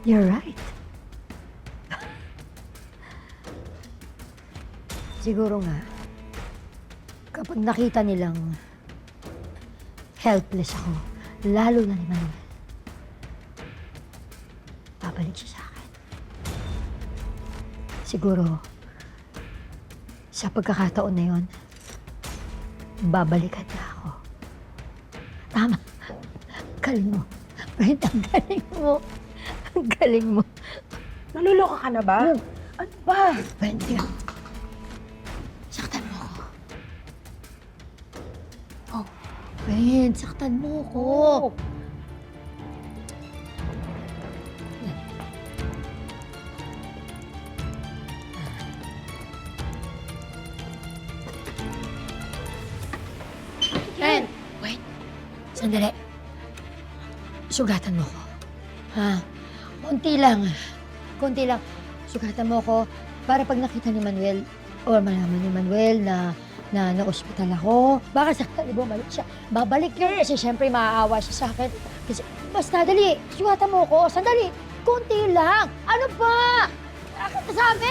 You're right. Siguro nga, kapag nakita nilang helpless ako, lalo na ni Manuel, babalik siya sa akin. Siguro, sa pagkakataon na yon, babalikan niya ako. Tama. Galing mo. Brent, ang galing mo. Ang galing mo. Naluloka ka na ba? Ano ba? Brent, tiga. Saktan mo ako. Oh. Brent, saktan mo ako. Brent, wait. Sandali. Sugatan mo ko. Ha? Konti lang. Konti lang. Sugatan mo ko para pag nakita ni Manuel o malaman ni Manuel na na-ospital ako, baka sakali bumalik siya. Babalik yun kasi syempre maaawa siya sa akin. Kasi basta dali, sugatan mo ko. Sandali, konti lang. Ano ba? Bakit nasabi?